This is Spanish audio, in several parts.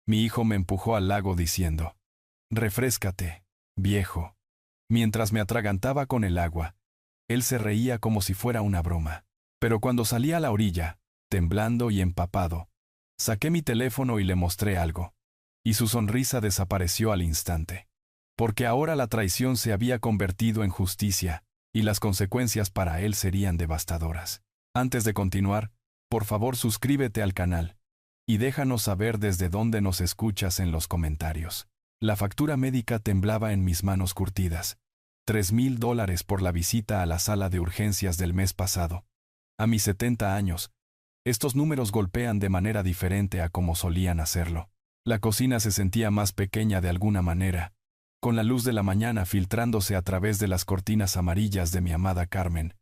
Mi hijo me empujó al lago diciendo: «Refréscate, viejo». Mientras me atragantaba con el agua, él se reía como si fuera una broma. Pero cuando salí a la orilla, temblando y empapado, saqué mi teléfono y le mostré algo. Y su sonrisa desapareció al instante. Porque ahora la traición se había convertido en justicia, y las consecuencias para él serían devastadoras. Antes de continuar, por favor suscríbete al canal y déjanos saber desde dónde nos escuchas en los comentarios. La factura médica temblaba en mis manos curtidas. $3,000 por la visita a la sala de urgencias del mes pasado. A mis 70 años, estos números golpean de manera diferente a como solían hacerlo. La cocina se sentía más pequeña de alguna manera, con la luz de la mañana filtrándose a través de las cortinas amarillas de mi amada Carmen,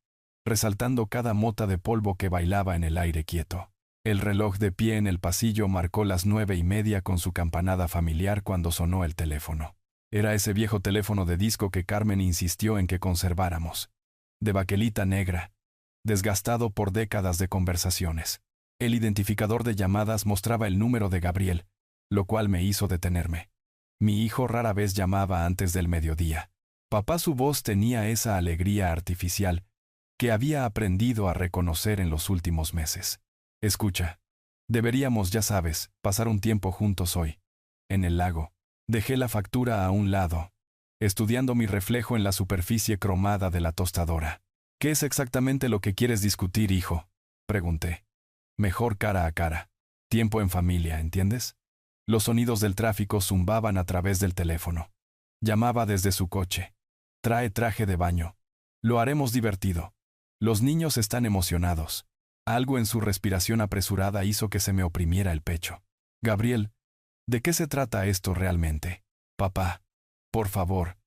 resaltando cada mota de polvo que bailaba en el aire quieto. El reloj de pie en el pasillo marcó las 9:30 con su campanada familiar cuando sonó el teléfono. Era ese viejo teléfono de disco que Carmen insistió en que conserváramos, de baquelita negra, desgastado por décadas de conversaciones. El identificador de llamadas mostraba el número de Gabriel, lo cual me hizo detenerme. Mi hijo rara vez llamaba antes del mediodía. Papá, su voz tenía esa alegría artificial que había aprendido a reconocer en los últimos meses. Escucha, deberíamos, ya sabes, pasar un tiempo juntos hoy. En el lago. Dejé la factura a un lado, estudiando mi reflejo en la superficie cromada de la tostadora. ¿Qué es exactamente lo que quieres discutir, hijo?, pregunté. Mejor cara a cara. Tiempo en familia, ¿entiendes? Los sonidos del tráfico zumbaban a través del teléfono. Llamaba desde su coche. Trae traje de baño. Lo haremos divertido. Los niños están emocionados. Algo en su respiración apresurada hizo que se me oprimiera el pecho. Gabriel, ¿de qué se trata esto realmente? Papá, por favor,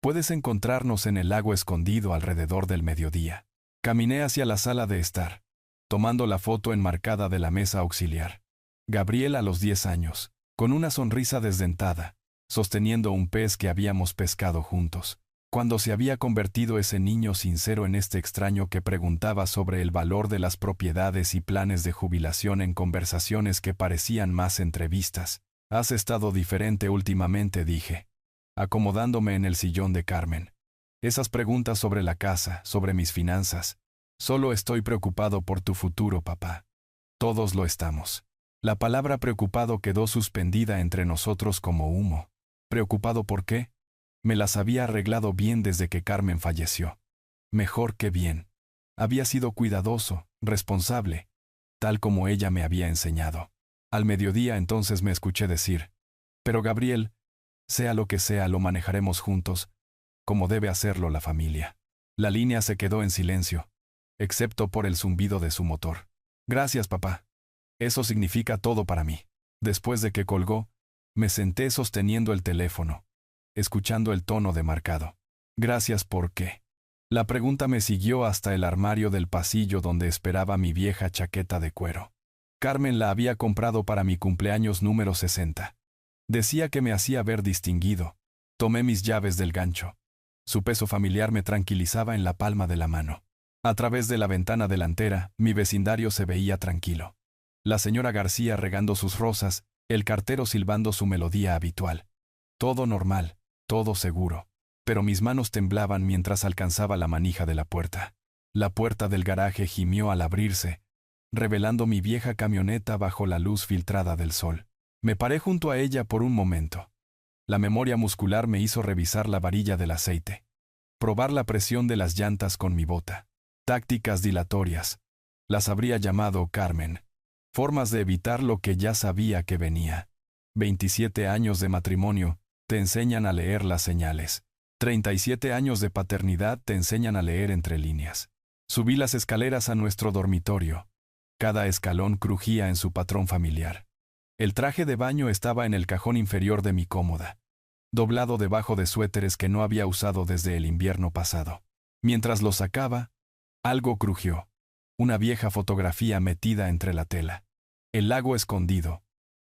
puedes encontrarnos en el lago escondido alrededor del mediodía. Caminé hacia la sala de estar, tomando la foto enmarcada de la mesa auxiliar. Gabriel a los 10 años, con una sonrisa desdentada, sosteniendo un pez que habíamos pescado juntos. Cuando se había convertido ese niño sincero en este extraño que preguntaba sobre el valor de las propiedades y planes de jubilación en conversaciones que parecían más entrevistas. Has estado diferente últimamente, dije, acomodándome en el sillón de Carmen. Esas preguntas sobre la casa, sobre mis finanzas. Solo estoy preocupado por tu futuro, papá. Todos lo estamos. La palabra preocupado quedó suspendida entre nosotros como humo. ¿Preocupado por qué? Me las había arreglado bien desde que Carmen falleció. Mejor que bien. Había sido cuidadoso, responsable, tal como ella me había enseñado. Al mediodía entonces me escuché decir: pero Gabriel, sea lo que sea, lo manejaremos juntos, como debe hacerlo la familia. La línea se quedó en silencio, excepto por el zumbido de su motor. Gracias, papá. Eso significa todo para mí. Después de que colgó, me senté sosteniendo el teléfono, escuchando el tono demarcado. Gracias, ¿por qué? La pregunta me siguió hasta el armario del pasillo donde esperaba mi vieja chaqueta de cuero. Carmen la había comprado para mi cumpleaños número 60. Decía que me hacía ver distinguido. Tomé mis llaves del gancho. Su peso familiar me tranquilizaba en la palma de la mano. A través de la ventana delantera, mi vecindario se veía tranquilo. La señora García regando sus rosas, el cartero silbando su melodía habitual. Todo normal, todo seguro. Pero mis manos temblaban mientras alcanzaba la manija de la puerta. La puerta del garaje gimió al abrirse, revelando mi vieja camioneta bajo la luz filtrada del sol. Me paré junto a ella por un momento. La memoria muscular me hizo revisar la varilla del aceite, probar la presión de las llantas con mi bota. Tácticas dilatorias. Las habría llamado Carmen. Formas de evitar lo que ya sabía que venía. 27 años de matrimonio te enseñan a leer las señales. 37 años de paternidad te enseñan a leer entre líneas. Subí las escaleras a nuestro dormitorio. Cada escalón crujía en su patrón familiar. El traje de baño estaba en el cajón inferior de mi cómoda, doblado debajo de suéteres que no había usado desde el invierno pasado. Mientras lo sacaba, algo crujió. Una vieja fotografía metida entre la tela. El lago escondido.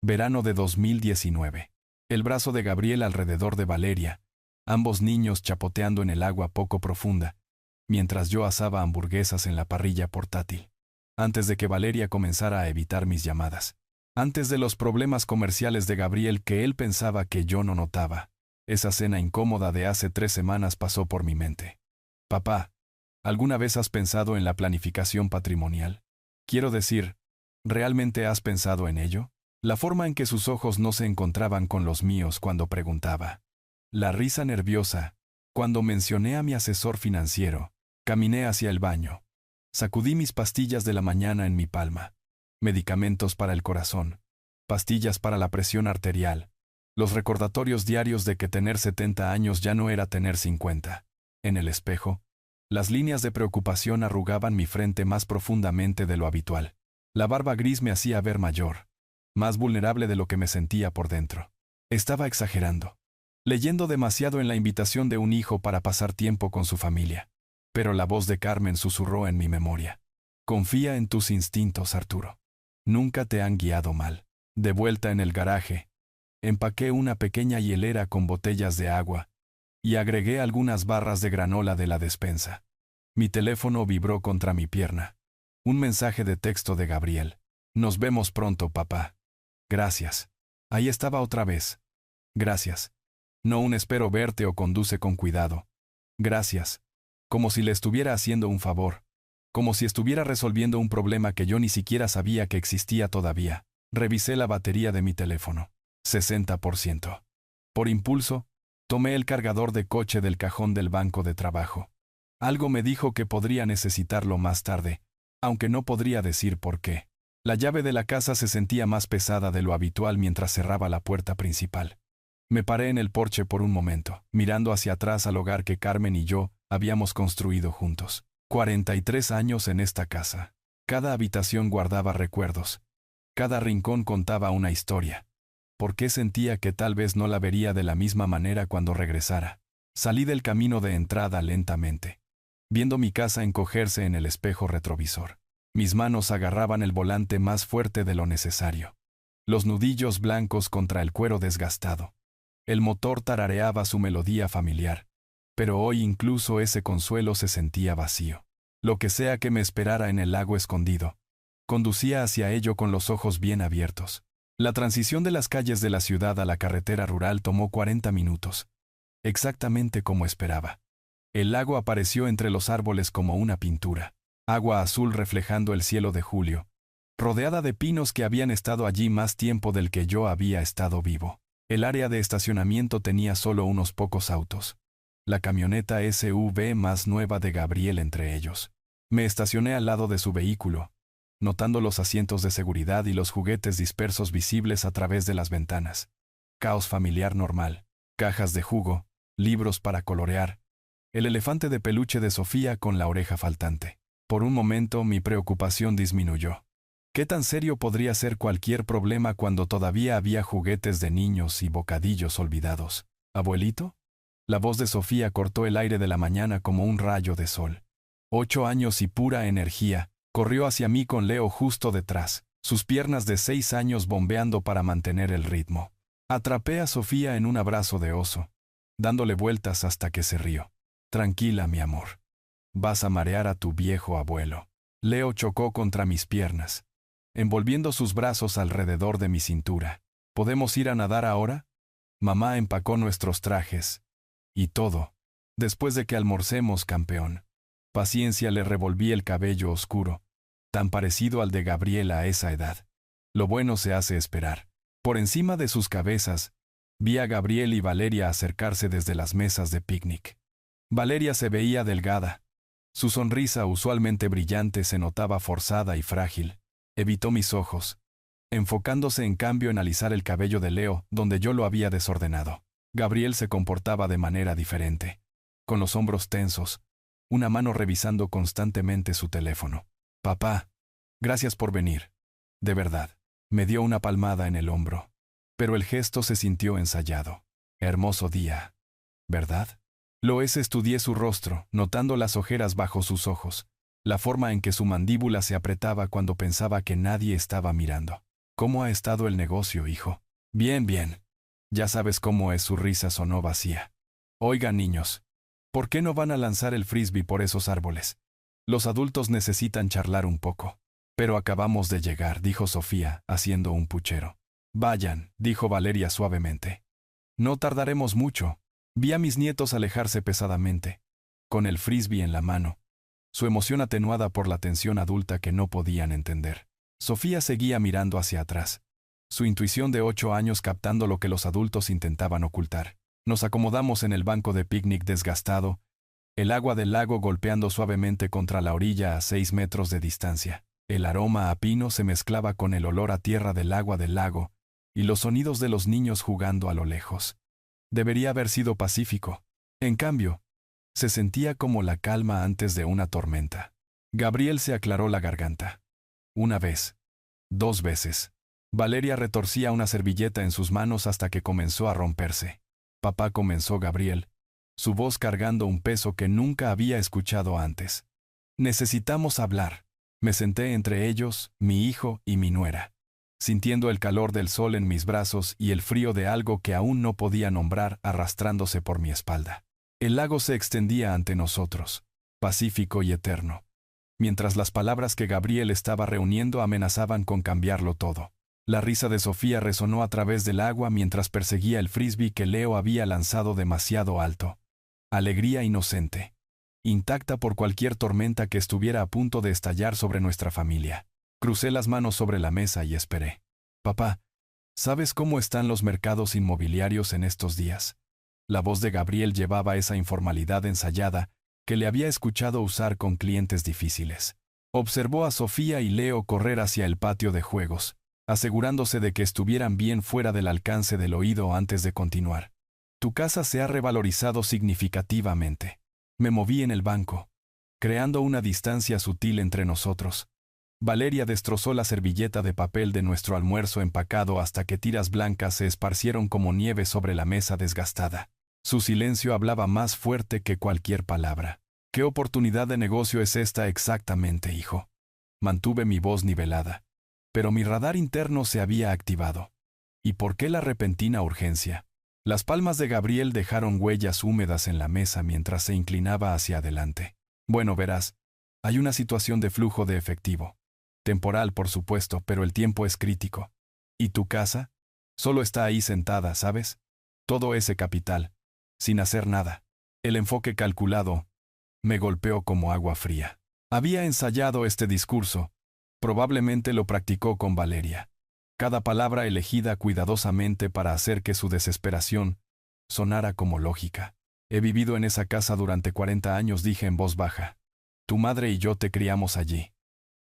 Verano de 2019. El brazo de Gabriel alrededor de Valeria, ambos niños chapoteando en el agua poco profunda, mientras yo asaba hamburguesas en la parrilla portátil. Antes de que Valeria comenzara a evitar mis llamadas. Antes de los problemas comerciales de Gabriel que él pensaba que yo no notaba, esa cena incómoda de hace 3 semanas pasó por mi mente. Papá, ¿alguna vez has pensado en la planificación patrimonial? Quiero decir, ¿realmente has pensado en ello? La forma en que sus ojos no se encontraban con los míos cuando preguntaba. La risa nerviosa, cuando mencioné a mi asesor financiero. Caminé hacia el baño. Sacudí mis pastillas de la mañana en mi palma. Medicamentos para el corazón. Pastillas para la presión arterial. Los recordatorios diarios de que tener 70 años ya no era tener 50. En el espejo, las líneas de preocupación arrugaban mi frente más profundamente de lo habitual. La barba gris me hacía ver mayor, más vulnerable de lo que me sentía por dentro. Estaba exagerando, leyendo demasiado en la invitación de un hijo para pasar tiempo con su familia. Pero la voz de Carmen susurró en mi memoria. Confía en tus instintos, Arturo. Nunca te han guiado mal. De vuelta en el garaje, empaqué una pequeña hielera con botellas de agua y agregué algunas barras de granola de la despensa. Mi teléfono vibró contra mi pierna. Un mensaje de texto de Gabriel. Nos vemos pronto, papá. Gracias. Ahí estaba otra vez. Gracias. No un espero verte o conduce con cuidado. Gracias. Como si le estuviera haciendo un favor. Como si estuviera resolviendo un problema que yo ni siquiera sabía que existía todavía. Revisé la batería de mi teléfono. 60%. Por impulso, tomé el cargador de coche del cajón del banco de trabajo. Algo me dijo que podría necesitarlo más tarde, aunque no podría decir por qué. La llave de la casa se sentía más pesada de lo habitual mientras cerraba la puerta principal. Me paré en el porche por un momento, mirando hacia atrás al hogar que Carmen y yo habíamos construido juntos. 43 años en esta casa. Cada habitación guardaba recuerdos. Cada rincón contaba una historia. ¿Por qué sentía que tal vez no la vería de la misma manera cuando regresara? Salí del camino de entrada lentamente, viendo mi casa encogerse en el espejo retrovisor. Mis manos agarraban el volante más fuerte de lo necesario. Los nudillos blancos contra el cuero desgastado. El motor tarareaba su melodía familiar. Pero hoy incluso ese consuelo se sentía vacío. Lo que sea que me esperara en el lago escondido, conducía hacia ello con los ojos bien abiertos. La transición de las calles de la ciudad a la carretera rural tomó 40 minutos. Exactamente como esperaba. El lago apareció entre los árboles como una pintura. Agua azul reflejando el cielo de julio, rodeada de pinos que habían estado allí más tiempo del que yo había estado vivo. El área de estacionamiento tenía solo unos pocos autos. La camioneta SUV más nueva de Gabriel entre ellos. Me estacioné al lado de su vehículo, notando los asientos de seguridad y los juguetes dispersos visibles a través de las ventanas. Caos familiar normal, cajas de jugo, libros para colorear, el elefante de peluche de Sofía con la oreja faltante. Por un momento mi preocupación disminuyó. ¿Qué tan serio podría ser cualquier problema cuando todavía había juguetes de niños y bocadillos olvidados? ¿Abuelito? La voz de Sofía cortó el aire de la mañana como un rayo de sol. 8 años y pura energía, corrió hacia mí con Leo justo detrás, sus piernas de 6 años bombeando para mantener el ritmo. Atrapé a Sofía en un abrazo de oso, dándole vueltas hasta que se rió. Tranquila, mi amor. Vas a marear a tu viejo abuelo. Leo chocó contra mis piernas, envolviendo sus brazos alrededor de mi cintura. ¿Podemos ir a nadar ahora? Mamá empacó nuestros trajes. Y todo. Después de que almorcemos, campeón. Paciencia, le revolví el cabello oscuro, tan parecido al de Gabriela a esa edad. Lo bueno se hace esperar. Por encima de sus cabezas, vi a Gabriel y Valeria acercarse desde las mesas de picnic. Valeria se veía delgada. Su sonrisa, usualmente brillante, se notaba forzada y frágil. Evitó mis ojos, enfocándose en cambio en alisar el cabello de Leo, donde yo lo había desordenado. Gabriel se comportaba de manera diferente, con los hombros tensos, una mano revisando constantemente su teléfono. Papá, gracias por venir. De verdad. Me dio una palmada en el hombro, pero el gesto se sintió ensayado. Hermoso día, ¿verdad? Estudié su rostro, notando las ojeras bajo sus ojos, la forma en que su mandíbula se apretaba cuando pensaba que nadie estaba mirando. ¿Cómo ha estado el negocio, hijo? Bien, bien. Ya sabes cómo es. Su risa sonó vacía. Oigan, niños, ¿por qué no van a lanzar el frisbee por esos árboles? Los adultos necesitan charlar un poco. Pero acabamos de llegar, dijo Sofía, haciendo un puchero. Vayan, dijo Valeria suavemente. No tardaremos mucho. Vi a mis nietos alejarse pesadamente, con el frisbee en la mano, su emoción atenuada por la tensión adulta que no podían entender. Sofía seguía mirando hacia atrás, su intuición de 8 años captando lo que los adultos intentaban ocultar. Nos acomodamos en el banco de picnic desgastado, el agua del lago golpeando suavemente contra la orilla a 6 metros de distancia. El aroma a pino se mezclaba con el olor a tierra del agua del lago y los sonidos de los niños jugando a lo lejos. Debería haber sido pacífico. En cambio, se sentía como la calma antes de una tormenta. Gabriel se aclaró la garganta. Una vez, 2 veces. Valeria retorcía una servilleta en sus manos hasta que comenzó a romperse. Papá, comenzó Gabriel, su voz cargando un peso que nunca había escuchado antes. Necesitamos hablar. Me senté entre ellos, mi hijo y mi nuera, sintiendo el calor del sol en mis brazos y el frío de algo que aún no podía nombrar arrastrándose por mi espalda. El lago se extendía ante nosotros, pacífico y eterno, mientras las palabras que Gabriel estaba reuniendo amenazaban con cambiarlo todo. La risa de Sofía resonó a través del agua mientras perseguía el frisbee que Leo había lanzado demasiado alto. Alegría inocente, intacta por cualquier tormenta que estuviera a punto de estallar sobre nuestra familia. Crucé las manos sobre la mesa y esperé. Papá, ¿sabes cómo están los mercados inmobiliarios en estos días? La voz de Gabriel llevaba esa informalidad ensayada que le había escuchado usar con clientes difíciles. Observó a Sofía y Leo correr hacia el patio de juegos, asegurándose de que estuvieran bien fuera del alcance del oído antes de continuar. Tu casa se ha revalorizado significativamente. Me moví en el banco, creando una distancia sutil entre nosotros. Valeria destrozó la servilleta de papel de nuestro almuerzo empacado hasta que tiras blancas se esparcieron como nieve sobre la mesa desgastada. Su silencio hablaba más fuerte que cualquier palabra. ¿Qué oportunidad de negocio es esta exactamente, hijo? Mantuve mi voz nivelada. Pero mi radar interno se había activado. ¿Y por qué la repentina urgencia? Las palmas de Gabriel dejaron huellas húmedas en la mesa mientras se inclinaba hacia adelante. Bueno, verás, hay una situación de flujo de efectivo. Temporal, por supuesto, pero el tiempo es crítico. ¿Y tu casa? Solo está ahí sentada, ¿sabes? Todo ese capital, sin hacer nada. El enfoque calculado me golpeó como agua fría. Había ensayado este discurso. Probablemente lo practicó con Valeria. Cada palabra elegida cuidadosamente para hacer que su desesperación sonara como lógica. He vivido en esa casa durante 40 años, dije en voz baja. Tu madre y yo te criamos allí.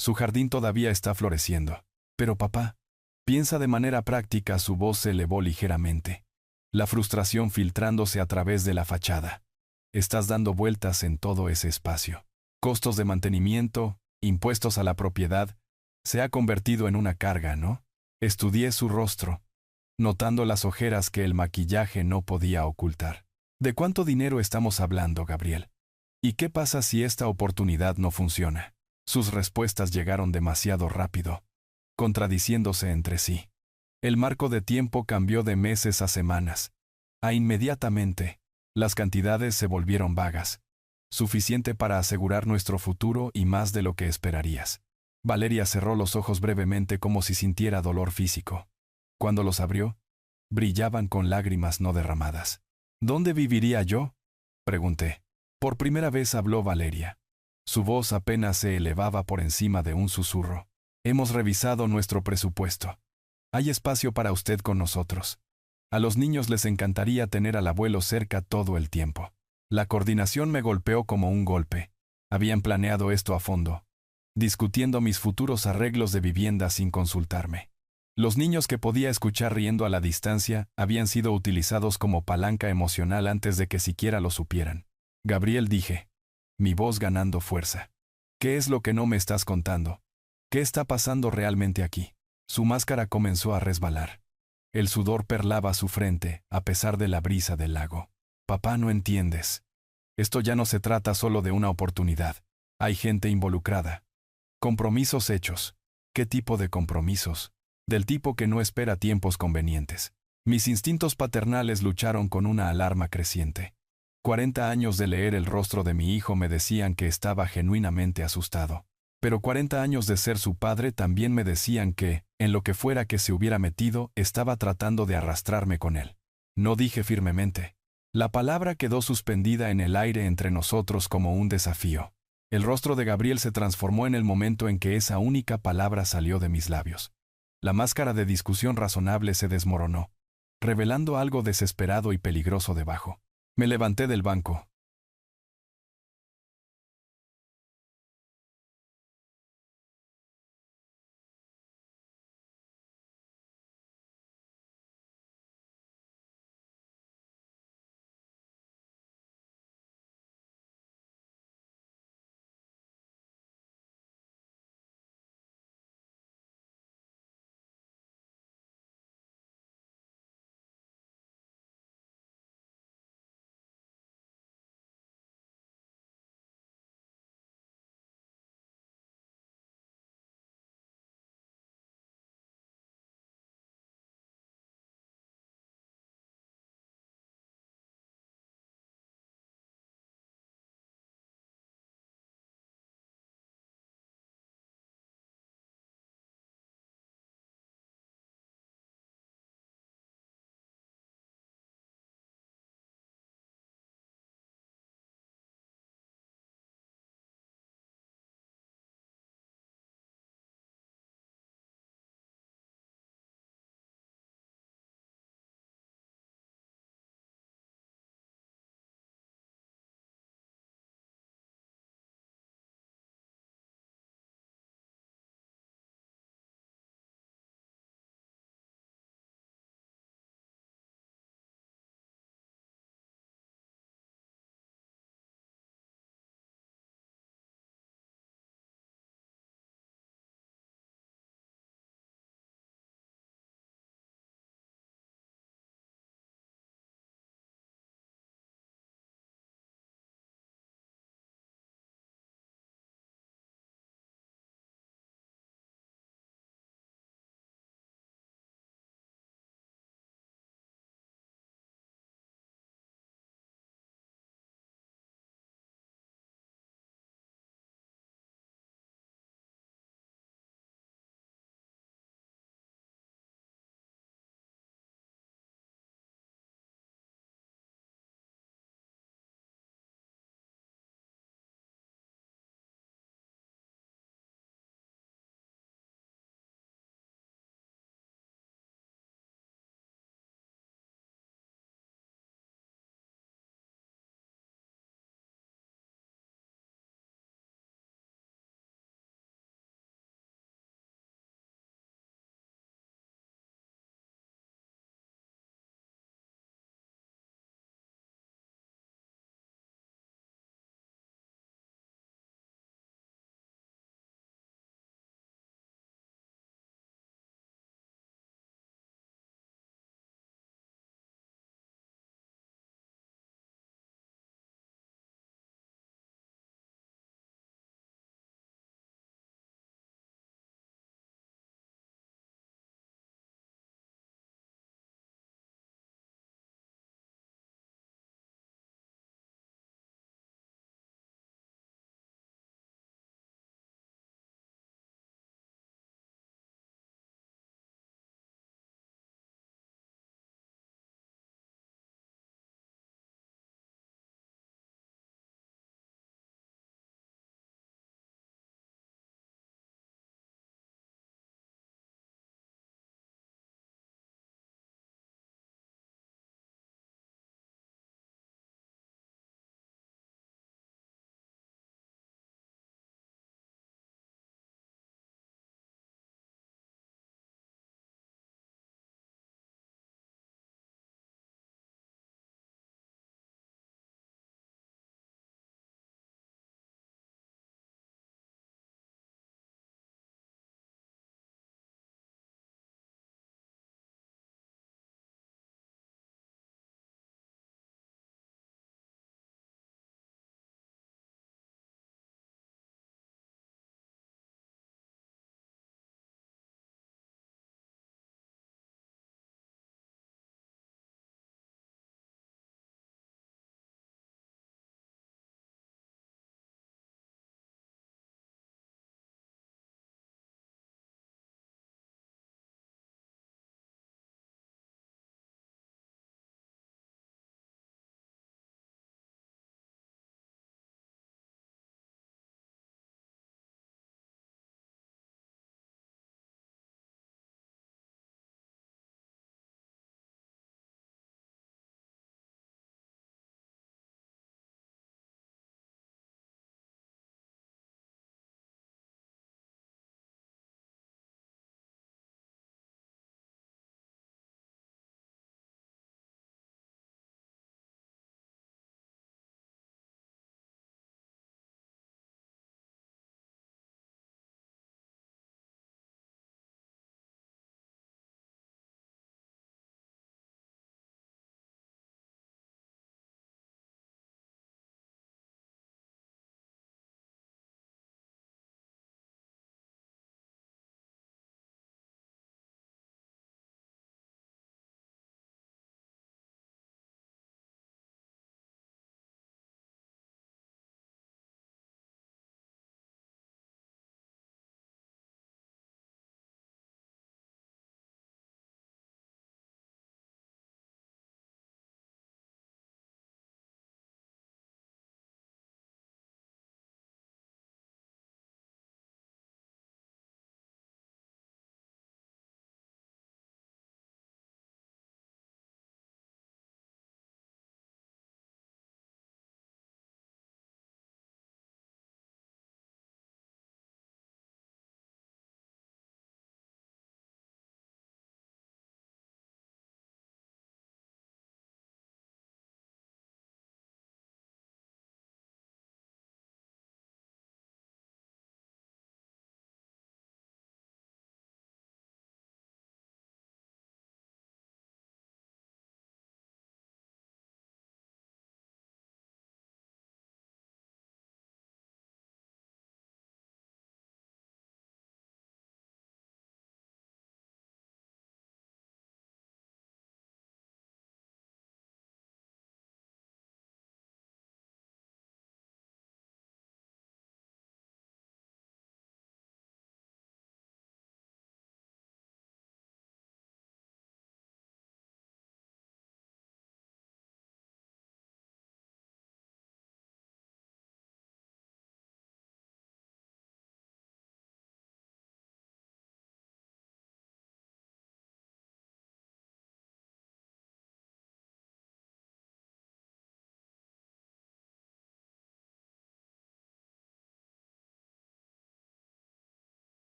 Su jardín todavía está floreciendo. Pero papá, piensa de manera práctica, su voz se elevó ligeramente. La frustración filtrándose a través de la fachada. Estás dando vueltas en todo ese espacio. Costos de mantenimiento, impuestos a la propiedad, se ha convertido en una carga, ¿no? Estudié su rostro, notando las ojeras que el maquillaje no podía ocultar. ¿De cuánto dinero estamos hablando, Gabriel? ¿Y qué pasa si esta oportunidad no funciona? Sus respuestas llegaron demasiado rápido, contradiciéndose entre sí. El marco de tiempo cambió de meses a semanas. Inmediatamente, las cantidades se volvieron vagas, suficiente para asegurar nuestro futuro y más de lo que esperarías. Valeria cerró los ojos brevemente como si sintiera dolor físico. Cuando los abrió, brillaban con lágrimas no derramadas. ¿Dónde viviría yo?, pregunté. Por primera vez habló Valeria. Su voz apenas se elevaba por encima de un susurro. Hemos revisado nuestro presupuesto. Hay espacio para usted con nosotros. A los niños les encantaría tener al abuelo cerca todo el tiempo. La coordinación me golpeó como un golpe. Habían planeado esto a fondo, discutiendo mis futuros arreglos de vivienda sin consultarme. Los niños que podía escuchar riendo a la distancia habían sido utilizados como palanca emocional antes de que siquiera lo supieran. Gabriel, dije, mi voz ganando fuerza. ¿Qué es lo que no me estás contando? ¿Qué está pasando realmente aquí? Su máscara comenzó a resbalar. El sudor perlaba su frente, a pesar de la brisa del lago. Papá, no entiendes. Esto ya no se trata solo de una oportunidad. Hay gente involucrada. Compromisos hechos. ¿Qué tipo de compromisos? Del tipo que no espera tiempos convenientes. Mis instintos paternales lucharon con una alarma creciente. 40 años de leer el rostro de mi hijo me decían que estaba genuinamente asustado. Pero 40 años de ser su padre también me decían que, en lo que fuera que se hubiera metido, estaba tratando de arrastrarme con él. No dije firmemente. La palabra quedó suspendida en el aire entre nosotros como un desafío. El rostro de Gabriel se transformó en el momento en que esa única palabra salió de mis labios. La máscara de discusión razonable se desmoronó, revelando algo desesperado y peligroso debajo. Me levanté del banco,